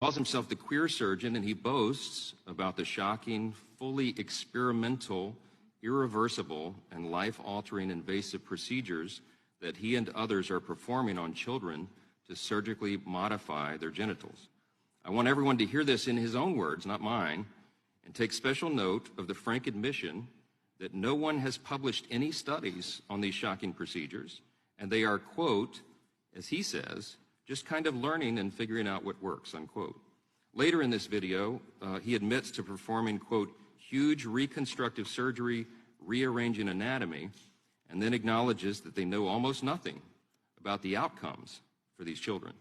calls himself the queer surgeon, and he boasts about the shocking, fully experimental, irreversible, and life-altering invasive procedures that he and others are performing on children to surgically modify their genitals. I want everyone to hear this in his own words, not mine, and take special note of the frank admission that no one has published any studies on these shocking procedures, and they are, quote, as he says, just kind of learning and figuring out what works, unquote. Later in this video, he admits to performing, quote, huge reconstructive surgery, rearranging anatomy, and then acknowledges that they know almost nothing about the outcomes for these children.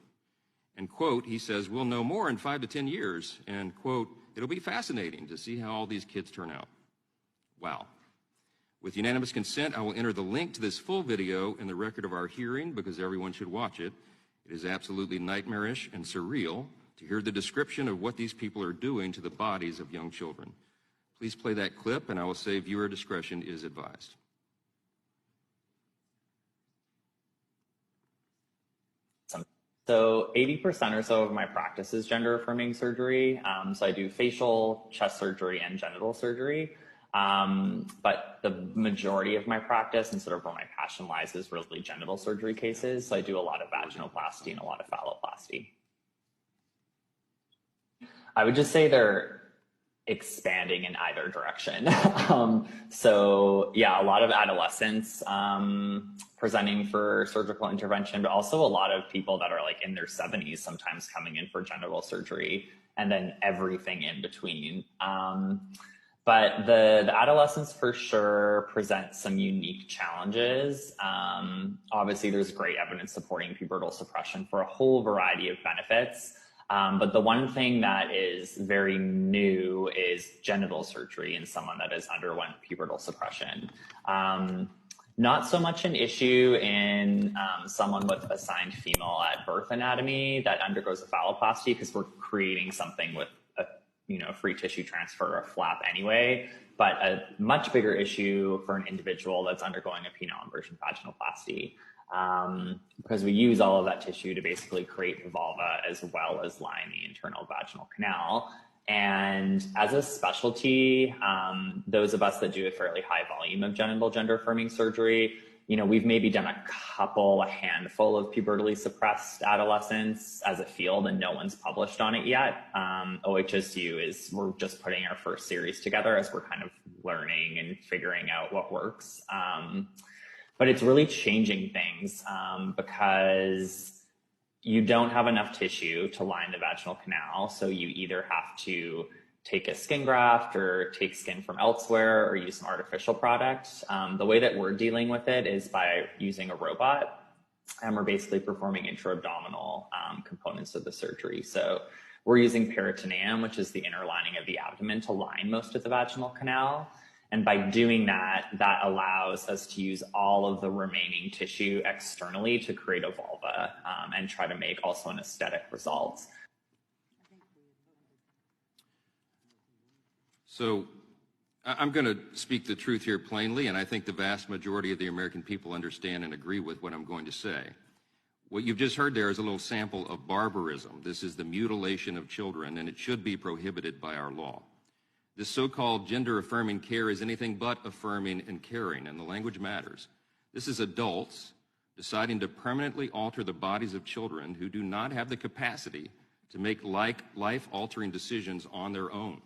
And, quote, he says, we'll know more in 5 to 10 years, and, quote, it'll be fascinating to see how all these kids turn out. Wow. With unanimous consent, I will enter the link to this full video in the record of our hearing because everyone should watch it. It is absolutely nightmarish and surreal to hear the description of what these people are doing to the bodies of young children. Please play that clip, and I will say viewer discretion is advised. So 80% or so of my practice is gender-affirming surgery. So I do facial, chest surgery, and genital surgery. But the majority of my practice and sort of where my passion lies is really genital surgery cases. So I do a lot of vaginoplasty and a lot of phalloplasty. I would just say they're expanding in either direction. So yeah, a lot of adolescents presenting for surgical intervention, but also a lot of people that are like in their 70s sometimes coming in for genital surgery, and then everything in between. But the adolescents for sure present some unique challenges. Obviously, there's great evidence supporting pubertal suppression for a whole variety of benefits. But the one thing that is very new is genital surgery in someone that has underwent pubertal suppression. Not so much an issue in someone with assigned female at birth anatomy that undergoes a phalloplasty, because we're creating something with a free tissue transfer or a flap anyway, but a much bigger issue for an individual that's undergoing a penile inversion vaginoplasty. Because we use all of that tissue to basically create the vulva as well as line the internal vaginal canal. And as a specialty, those of us that do a fairly high volume of genital gender affirming surgery, we've maybe done a handful of pubertally suppressed adolescents as a field, and no one's published on it yet. OHSU we're just putting our first series together as we're kind of learning and figuring out what works. But it's really changing things because you don't have enough tissue to line the vaginal canal. So you either have to take a skin graft or take skin from elsewhere or use some artificial product. The way that we're dealing with it is by using a robot, and we're basically performing intra-abdominal components of the surgery. So we're using peritoneum, which is the inner lining of the abdomen, to line most of the vaginal canal. And by doing that, that allows us to use all of the remaining tissue externally to create a vulva and try to make also an aesthetic result. So I'm going to speak the truth here plainly, and I think the vast majority of the American people understand and agree with what I'm going to say. What you've just heard there is a little sample of barbarism. This is the mutilation of children, and it should be prohibited by our law. This so-called gender-affirming care is anything but affirming and caring, and the language matters. This is adults deciding to permanently alter the bodies of children who do not have the capacity to make life-altering decisions on their own.